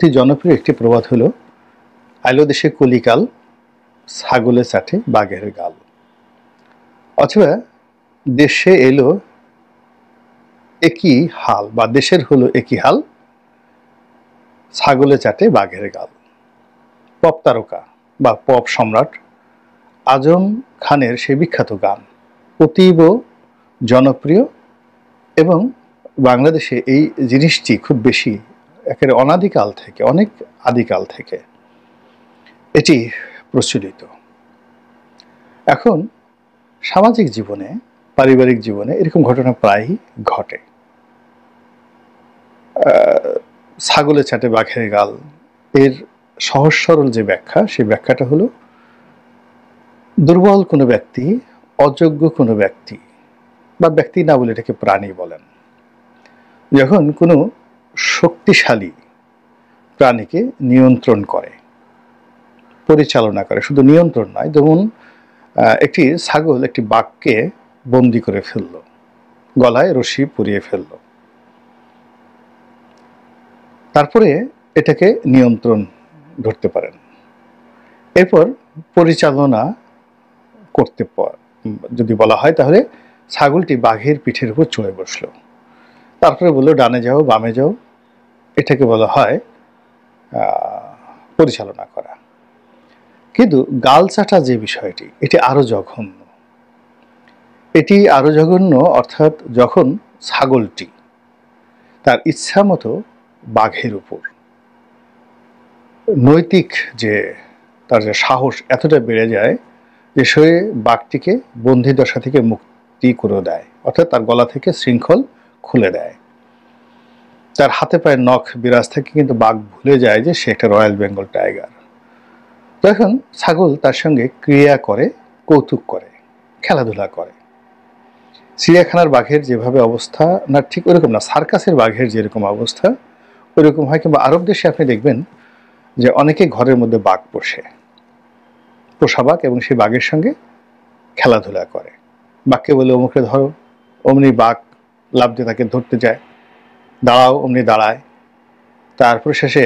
অতি জনপ্রিয় একটি প্রবাদ হলো, আইলো দেশে কলিকাল, ছাগলে চাটে বাঘের গাল। অথবা দেশে এলো একই হাল, বা দেশের হলো একই হাল, ছাগলে চাটে বাঘের গাল। পপ তারকা বা পপ সম্রাট আজম খানের সেই বিখ্যাত গান অতীব জনপ্রিয়, এবং বাংলাদেশে এই জিনিসটি খুব বেশি, একেবারে অনাদিকাল থেকে, অনেক আদিকাল থেকে এটি প্রচলিত। এখন সামাজিক জীবনে, পারিবারিক জীবনে এরকম ঘটনা প্রায়ই ঘটে। ছাগলে চাটে বাঘের গাল এর সহজ সরল যে ব্যাখ্যা, সেই ব্যাখ্যাটা হলো, দুর্বল কোনো ব্যক্তি, অযোগ্য কোনো ব্যক্তি, বা ব্যক্তি না বলে এটাকে প্রাণী বলেন, যখন কোনো শক্তিশালী প্রাণীকে নিয়ন্ত্রণ করে, পরিচালনা করে, শুধু নিয়ন্ত্রণ নয়, যেমন একটি ছাগল একটি বাঘকে বন্দি করে ফেললো, গলায় রশি পরিয়ে ফেললো, তারপরে এটাকে নিয়ন্ত্রণ ধরতে পারেন, এরপর পরিচালনা করতে যদি বলা হয়, তাহলে ছাগলটি বাঘের পিঠের উপর চড়ে বসলো, তারপরে বললো ডানে যাও বামে যাও, এটাকে বলা হয় পরিচালনা করা। কিন্তু গাল চাটা যে বিষয়টি, এটি আরো জঘন্য। এটি আরো জঘন্য, অর্থাৎ যখন ছাগলটি তার ইচ্ছা মতো বাঘের উপর, নৈতিক যে তার যে সাহস এতটা বেড়ে যায় যে সে বাঘটিকে বন্দি দশা থেকে মুক্তি করে দেয়, অর্থাৎ তার গলা থেকে শৃঙ্খল খুলে দেয়, তার হাতে পায়ে নখ বিরাজ থেকে কিন্তু বাঘ ভুলে যায় যে সে একটা রয়্যাল বেঙ্গল টাইগার। তখন ছাগল তার সঙ্গে ক্রিয়া করে, কৌতুক করে, খেলাধুলা করে। চিড়িয়াখানার বাঘের যেভাবে অবস্থা, না ঠিক ওরকম না, সার্কাসের বাঘের যেরকম অবস্থা ওইরকম হয়। কিংবা আরব দেশে আপনি দেখবেন যে অনেকে ঘরের মধ্যে বাঘ পোষা বাঘ, এবং সেই বাঘের সঙ্গে খেলাধুলা করে। বাঘকে বলে অমুকে ধরো, অমনি বাঘ লাফ দিয়ে তাকে ধরতে যায়, দাঁড়াও অমনি দাঁড়ায়, তারপর শেষে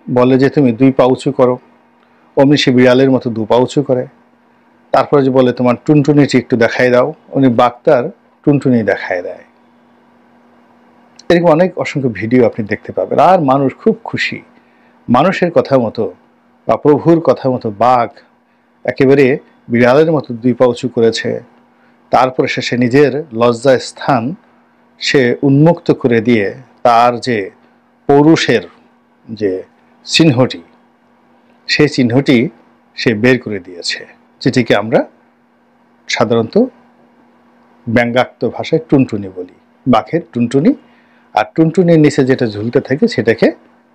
বলে যে তুমি 2 পা উঁচু করো, অমনি সে বিড়ালের মতো 2 পা উঁচু করে, তারপরে যে বলে তোমার টুনটুনিটি একটু দেখাই দাও, উনি বাঘ তার টুনটুনি দেখায় দেয়। এরকম অনেক অসংখ্য ভিডিও আপনি দেখতে পাবেন। আর মানুষ খুব খুশি, মানুষের কথা মতো বা প্রভুর কথা মতো বাঘ একেবারে বিড়ালের মতো 2 পা উঁচু করেছে, তারপরে সে নিজের লজ্জা স্থান সে উন্মুক্ত করে দিয়ে তার যে পৌরুষের যে চিহ্নটি, সেই চিহ্নটি সে বের করে দিয়েছে, যেটিকে আমরা সাধারণত ব্যঙ্গাত্মক ভাষায় টুনটুনি বলি, বাঘের টুনটুনি। আর টুনটুনির নিচে যেটা ঝুলতে থাকে সেটাকে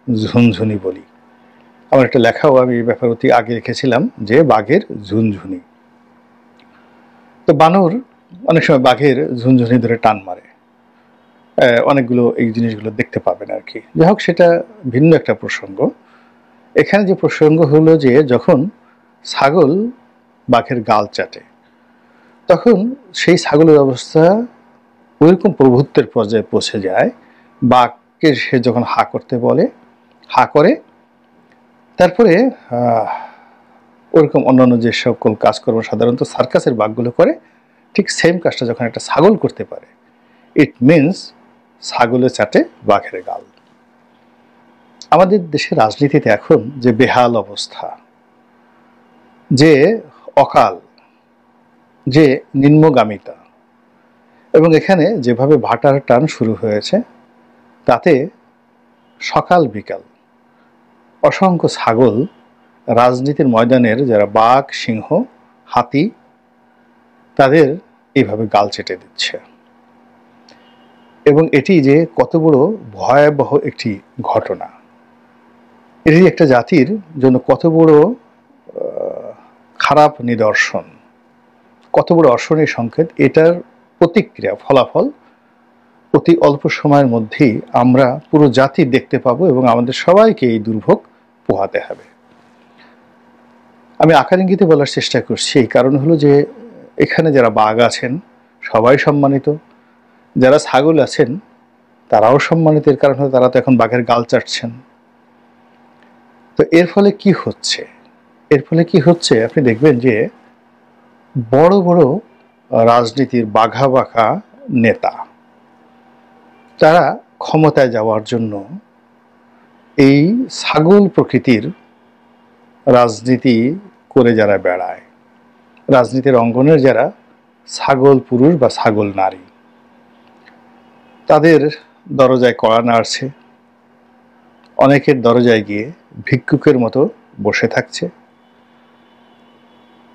ঝুনঝুনি বলি। আমার একটা লেখাও আমি এই ব্যাপারে অতি আগে লিখেছিলাম যে বাঘের ঝুনঝুনি। তো বানর অনেক সময় বাঘের ঝুনঝুনি ধরে টান মারে, অনেকগুলো এই জিনিসগুলো দেখতে পাবেন আর কি। যাই হোক, সেটা ভিন্ন একটা প্রসঙ্গ। এখানে যে প্রসঙ্গ হলো যে যখন ছাগল বাঘের গাল চাটে, তখন সেই ছাগলের অবস্থা ওইরকম প্রভুত্বের পর্যায়ে পৌঁছে যায়, বাঘকে সে যখন হা করতে বলে হা করে, তারপরে ওরকম অন্যান্য যে সকল কাজকর্ম সাধারণত সার্কাসের বাঘগুলো করে, ঠিক সেম কাজটা যখন একটা ছাগল করতে পারে, ইট মিনস ছাগলে চাটে বাঘের গাল। আমাদের দেশের রাজনীতিতে এখন যে বেহাল অবস্থা, যে অকাল, যে নিম্নগামিতা, এবং এখানে যেভাবে ভাটার টান শুরু হয়েছে, তাতে সকাল বিকাল অসংখ্য ছাগল রাজনীতির ময়দানের যারা বাঘ, সিংহ, হাতি, তাদের এইভাবে গাল চেটে দিচ্ছে। এবং এটি যে কত বড় ভয়াবহ একটি ঘটনা, এটি একটা জাতির জন্য কত বড় খারাপ নিদর্শন, কত বড় অশনি সংকেত, এটার প্রতিক্রিয়া, ফলাফল অতি অল্প সময়ের মধ্যেই আমরা পুরো জাতি দেখতে পাবো, এবং আমাদের সবাইকে এই দুর্ভোগ পোহাতে হবে। আমি আকার ইঙ্গিতে বলার চেষ্টা করছি, এই কারণ হলো যে এখানে যারা বাঘ আছেন সবাই সম্মানিত, যারা ছাগল আছেন তারাও সম্মানিত। এর কারণ হলো তারা তো এখন বাঘের গাল চাটছেন। তো এর ফলে কি হচ্ছে? আপনি দেখবেন যে বড় বড় রাজনীতির বাঘা বাঁকা নেতা, তারা ক্ষমতায় যাওয়ার জন্য এই ছাগল প্রকৃতির রাজনীতি করে যারা বেড়ায়, রাজনীতির অঙ্গনের যারা ছাগল পুরুষ বা ছাগল নারী, তাদের দরজায় কড়া নাড়ছে, অনেকের দরজায় গিয়ে ভিক্ষুকের মতো বসে থাকছে,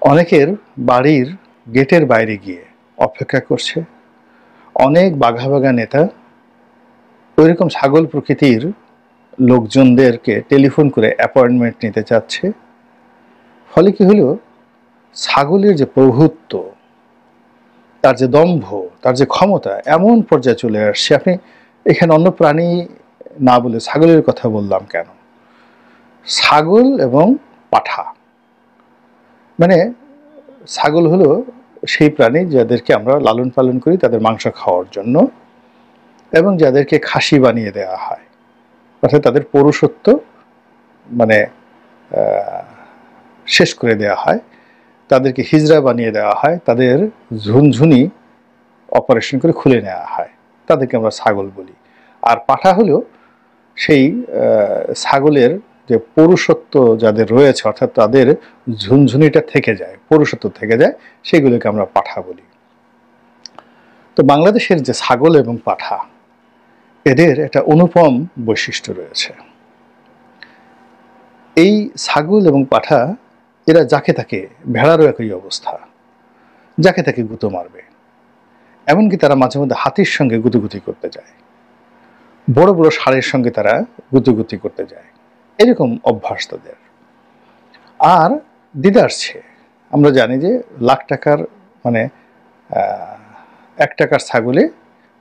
অনেকের বাড়ির গেটের বাইরে গিয়ে অপেক্ষা করছে। অনেক বাঘা বাঘা নেতা ওইরকম ছাগল প্রকৃতির লোকজনদেরকে টেলিফোন করে অ্যাপয়েন্টমেন্ট নিতে চাচ্ছে। ফলে কি হলো, ছাগলের যে প্রভুত্ব, তার যে দম্ভ, তার যে ক্ষমতা এমন পর্যায়ে চলে আসছে। আপনি এখানে অন্য প্রাণী না বলে ছাগলের কথা বললাম কেন? ছাগল এবং পাঠা, মানে ছাগল হলো সেই প্রাণী যাদেরকে আমরা লালন পালন করি তাদের মাংস খাওয়ার জন্য, এবং যাদেরকে খাসি বানিয়ে দেওয়া হয়, অর্থাৎ তাদের পৌরুষত্ব মানে শেষ করে দেওয়া হয়, তাদেরকে হিজড়া বানিয়ে দেওয়া হয়, তাদের ঝুনঝুনি অপারেশন করে খুলে নেওয়া হয়, তাদেরকে আমরা ছাগল বলি। আর পাঠা হলো সেই ছাগলের যে পৌরুষত্ব যাদের রয়েছে, অর্থাৎ তাদের ঝুনঝুনিটা থেকে যায়, পৌরুষত্ব থেকে যায়, সেগুলোকে আমরা পাঠা বলি। তো বাংলাদেশের যে ছাগল এবং পাঠা, এদের একটা অনুপম বৈশিষ্ট্য রয়েছে। এই ছাগল এবং পাঠা এরা যাকে তাকে, ভেড়ারও একই অবস্থা, যাকে তাকে গুঁতো মারবে। এমনকি তারা মাঝে মধ্যে হাতির সঙ্গে গুতুগুতি করতে যায়, বড় বড় ষাঁড়ের সঙ্গে তারা গুতুগুতি করতে যায়, এরকম অভ্যাস তাদের। আর দিদারছে, আমরা জানি যে লাখ টাকার মানে 1 টাকার ছাগলে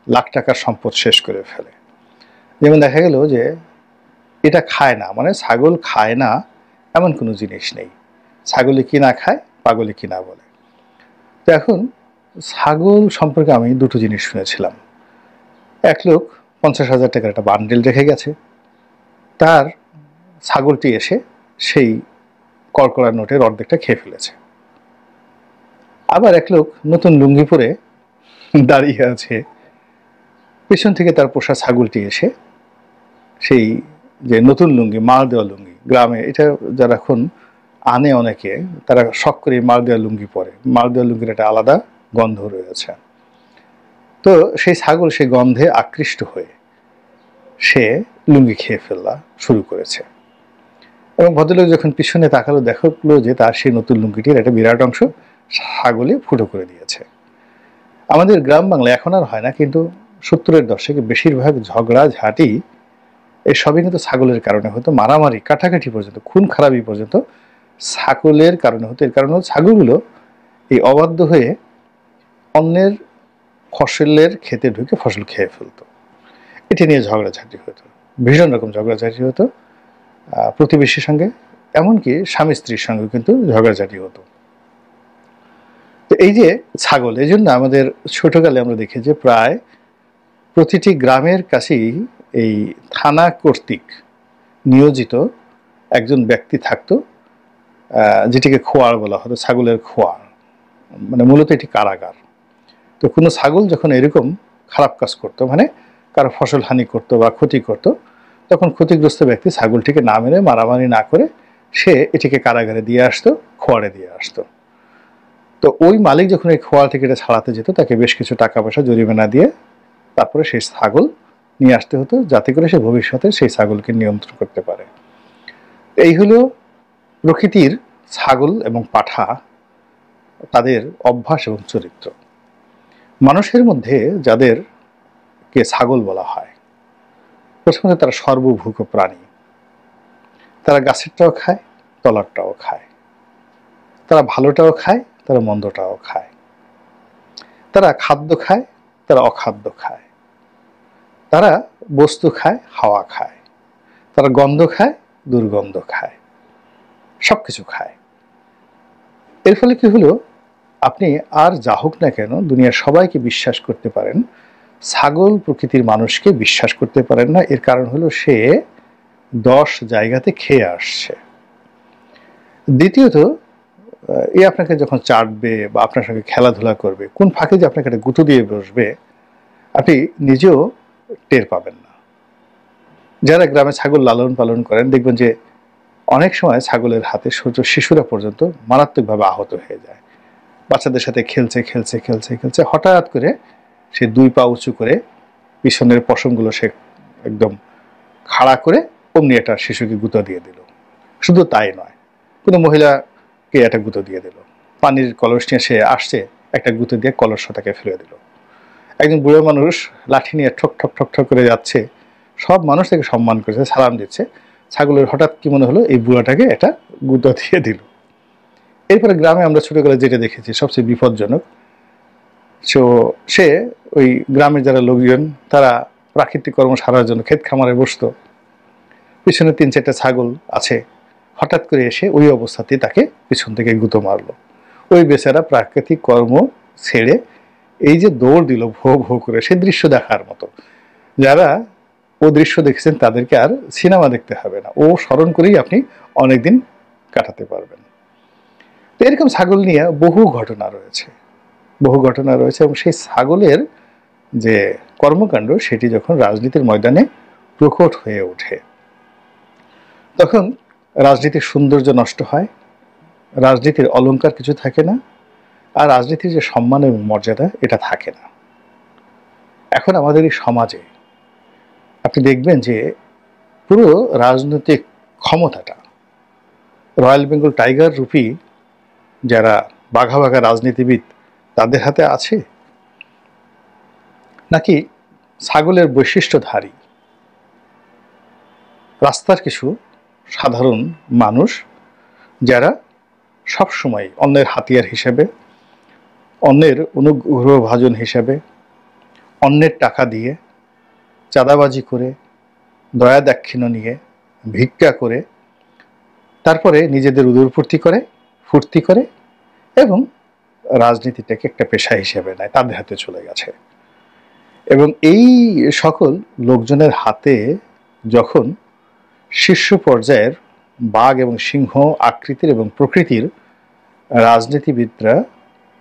লাখ টাকার সম্পদ শেষ করে ফেলে। যেমন দেখা গেল যে এটা খায় না, মানে ছাগল খায় না এমন কোনো জিনিস নেই। ছাগলে কি না খায়, পাগলে কি না বলে। তো এখন ছাগল সম্পর্কে আমি দুটো জিনিস শুনেছিলাম। এক লোক 50,000 টাকার একটা বান্ডেল রেখে গেছে, তার ছাগলটি এসে সেই কড়কড়া নোটের অর্ধেকটা খেয়ে ফেলেছে। আবার এক লোক নতুন লুঙ্গি পরে দাঁড়িয়ে আছে, পেছন থেকে তার পোষা ছাগলটি এসে সেই যে নতুন লুঙ্গি, মাল দেওয়া লুঙ্গি, গ্রামে এটা যারা এখন আনে অনেকে, তারা শখ করে মাল দেওয়া লুঙ্গি পরে, মাল দেওয়া লুঙ্গির একটা আলাদা গন্ধ রয়েছে। তো সেই ছাগল সেই গন্ধে আকৃষ্ট হয়ে সে লুঙ্গি খেয়ে ফেলা শুরু করেছে, এবং ভদ্রলোক যখন পিছনে তাকালো দেখলো যে তার সেই নতুন লুঙ্গিটির একটা বিরাট অংশ ছাগলে ফুটো করে দিয়েছে। আমাদের গ্রাম বাংলা এখন আর হয় না, কিন্তু 70-এর দশকে বেশিরভাগ ঝগড়া ঝাঁটি এসবই কিন্তু ছাগলের কারণে হতো, মারামারি কাটাকাটি পর্যন্ত, খুন খারাপি পর্যন্ত ছাগলের কারণে হতো। এর কারণে ছাগলগুলো এই অবাধ্য হয়ে অন্যের ফসলের ক্ষেতে ঢুকে ফসল খেয়ে ফেলতো। এটি নিয়ে ঝগড়াঝাঁটি হতো, ভীষণ রকম ঝগড়াঝাঁটি হতো প্রতিবেশীর সঙ্গে, এমনকি স্বামী স্ত্রীর সঙ্গে কিন্তু ঝগড়াঝাঁটি হতো। তো এই যে ছাগল, এই জন্য আমাদের ছোটকালে আমরা দেখি যে প্রায় প্রতিটি গ্রামের কাছেই এই থানা কর্তৃক নিয়োজিত একজন ব্যক্তি থাকতো, যেটিকে খোয়ার বলা হতো, ছাগলের খোয়ার, মানে মূলত এটি কারাগার। তো কোনো ছাগল যখন এরকম খারাপ কাজ করতো, মানে কারো ফসল হানি করতো বা ক্ষতি করতো, তখন ক্ষতিগ্রস্ত ব্যক্তি ছাগলটিকে না মেরে, মারামারি না করে সে এটিকে কারাগারে দিয়ে আসতো, খোয়ারে দিয়ে আসতো। তো ওই মালিক যখন এই খোয়ার থেকে এটা ছাড়াতে যেত, তাকে বেশ কিছু টাকা পয়সা জরিমানা দিয়ে তারপরে সেই ছাগল নিয়ে আসতে হতো, যাতে করে সে ভবিষ্যতে সেই ছাগলকে নিয়ন্ত্রণ করতে পারে। এই হলো প্রকৃতির ছাগল এবং পাঠা, তাদের অভ্যাস এবং চরিত্র। মানুষের মধ্যে যাদেরকে ছাগল বলা হয়, প্রথমত তারা সর্বভুক প্রাণী। তারা গাছেরটাও খায়, তলারটাও খায়, তারা ভালোটাও খায়, তারা মন্দটাও খায়, তারা খাদ্য খায়, তারা অখাদ্য খায়, তারা বস্তু খায়, হাওয়া খায়, তারা গন্ধ খায়, দুর্গন্ধ খায়, সবকিছু খায়। এর ফলে কি হলো, আপনি আর যা হোক না কেন দুনিয়ার সবাইকে বিশ্বাস করতে পারেন, ছাগল প্রকৃতির মানুষকে বিশ্বাস করতে পারেন না। এর কারণ হলো সে 10 জায়গাতে খেয়ে আসছে। দ্বিতীয়ত, এ আপনাকে যখন চাটবে বা আপনার সঙ্গে খেলাধুলা করবে, কোন ফাঁকে যে আপনাকে একটা গুঁতো দিয়ে বসবে, আপনি নিজেও টের পাবেন না। যারা গ্রামে ছাগল লালন পালন করেন দেখবেন যে অনেক সময় ছাগলের হাতে ছোট শিশুরা পর্যন্ত মারাত্মকভাবে আহত হয়ে যায়। বাচ্চাদের সাথে খেলছে খেলছে খেলছে খেলছে হঠাৎ করে সে 2 পা উঁচু করে পিছনের পশমগুলো সে একদম খাড়া করে অমনি একটা শিশুকে গুঁতো দিয়ে দিল। শুধু তাই নয়, কোনো মহিলাকে একটা গুঁতো দিয়ে দিল। পানির কলস নিয়ে সে আসছে, একটা গুঁতো দিয়ে কলসটাকে ফেলে দিল। একজন বুড়ো মানুষ লাঠি নিয়ে ঠক ঠক ঠক ঠক করে যাচ্ছে, সব মানুষ তাকে সম্মান করছে, সালাম দিচ্ছে। ছাগলের হঠাৎ কি মনে হলো, এই বুড়াটাকে একটা গুঁতো দিয়ে দিল। এরপরে গ্রামে আমরা ছোটবেলায় যেটা দেখেছি সবচেয়ে বিপজ্জনক, সে ওই গ্রামের যারা লোকজন তারা প্রাকৃতিক কর্ম সারার জন্য ক্ষেত খামারে বসতো, পিছনে 3-4টা ছাগল আছে, হঠাৎ করে এসে ওই অবস্থাতেই তাকে পিছন থেকে গুঁতো মারলো। ওই বেচারা প্রাকৃতিক কর্ম ছেড়ে এই যে দৌড় দিল ভো ভো করে, সে দৃশ্য দেখার মতো। যারা ও দৃশ্য দেখেছেন তাদেরকে আর সিনেমা দেখতে হবে না, ও স্মরণ করেই আপনি অনেকদিন কাটাতে পারবেন। তো এরকম ছাগল নিয়ে বহু ঘটনা রয়েছে এবং সেই ছাগলের যে কর্মকাণ্ড সেটি যখন রাজনীতির ময়দানে প্রকট হয়ে ওঠে, তখন রাজনীতির সৌন্দর্য নষ্ট হয়, রাজনীতির অলংকার কিছু থাকে না, আর রাজনীতির যে সম্মান এবং মর্যাদা এটা থাকে না। এখন আমাদের এই সমাজে আপনি দেখবেন যে পুরো রাজনৈতিক ক্ষমতাটা রয়্যাল বেঙ্গল টাইগার রূপী যারা বাঘা বাঘা রাজনীতিবিদ তাদের হাতে আছে, নাকি ছাগলের বৈশিষ্ট্যধারী রাস্তার কিছু সাধারণ মানুষ যারা সবসময় অন্যের হাতিয়ার হিসেবে, অন্যের অনুগ্রহভাজন হিসেবে, অন্যের টাকা দিয়ে চাঁদাবাজি করে, দয়া দাক্ষিণ্য নিয়ে, ভিক্ষা করে, তারপরে নিজেদের উদরপূর্তি করে, ফুর্তি করে এবং রাজনীতিটাকে একটা পেশা হিসেবে নেয়, তাদের হাতে চলে গেছে। এবং এই সকল লোকজনের হাতে যখন শীর্ষ পর্যায়ের বাঘ এবং সিংহ আকৃতির এবং প্রকৃতির রাজনীতিবিদরা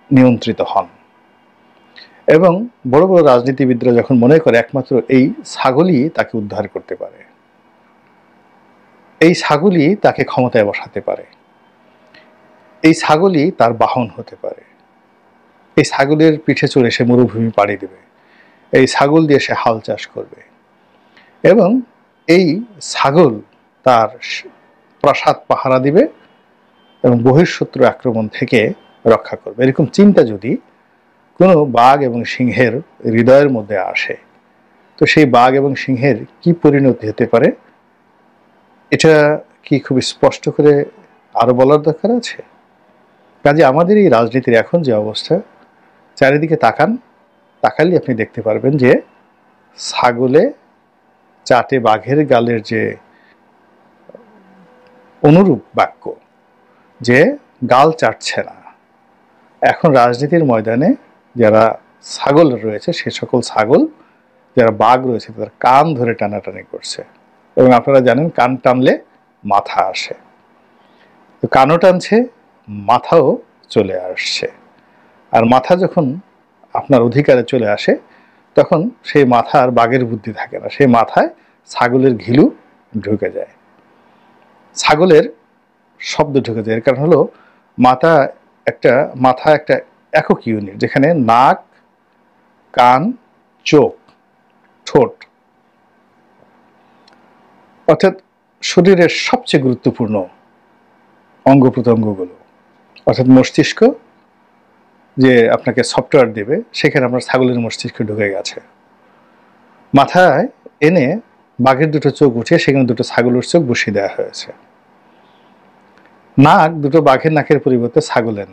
নিয়ন্ত্রিত হন, এবং বড় বড় রাজনীতিবিদরা যখন মনে করে একমাত্র এই ছাগলই তাকে উদ্ধার করতে পারে, এই ছাগলই তাকে ক্ষমতায় বসাতে পারে, এই ছাগলই তার বাহন হতে পারে, এই ছাগলের পিঠে চড়ে সে মরুভূমি পাড়ি দেবে, এই ছাগল দিয়ে সে হাল চাষ করবে, এবং এই ছাগল তার প্রাসাদ পাহারা দিবে এবং বহিঃশত্রু আক্রমণ থেকে রক্ষা করবে। এরকম চিন্তা যদি কোনো বাঘ এবং সিংহের হৃদয়ের মধ্যে আসে, তো সেই বাঘ এবং সিংহের কি পরিণতি হতে পারে, এটা কি খুব স্পষ্ট করে আরো বলার দরকার আছে? কাজে আমাদের এই রাজনীতির এখন যে অবস্থা, চারিদিকে তাকালে আপনি দেখতে পারবেন যে ছাগলে চাটে বাঘের গালের যে অনুরূপ বাক্য, যে গাল চাটছে না, এখন রাজনীতির ময়দানে যারা ছাগল রয়েছে সে সকল ছাগল যারা বাঘ রয়েছে তাদের কান ধরে টানাটানি করছে। এবং আপনারা জানেন কান টানলে মাথা আসে, তো কানও টানছে, মাথাও চলে আসছে। আর মাথা যখন আপনার অধিকারে চলে আসে তখন সেই মাথার বাঘের বুদ্ধি থাকে না, সেই মাথায় ছাগলের ঘিলু ঢুকে যায়, ছাগলের শব্দ ঢুকে যায়। এর কারণ হলো মাথা একটা একক ইউনিট, যেখানে নাক, কান, চোখ, ঠোঁট, অর্থাৎ শরীরের সবচেয়ে গুরুত্বপূর্ণ অঙ্গ প্রত্যঙ্গগুলো, অর্থাৎ মস্তিষ্ক যে আপনাকে সফটওয়্যার দেবে, সেখানে আপনার ছাগলের মস্তিষ্ক ঢুকে গেছে। মাথায় এনে বাঘের দুটো চোখ উঠিয়ে সেখানে দুটো ছাগলের চোখ বসিয়ে দেওয়া হয়েছে। নাক দুটো বাঘের নাকের পরিবর্তে ছাগলের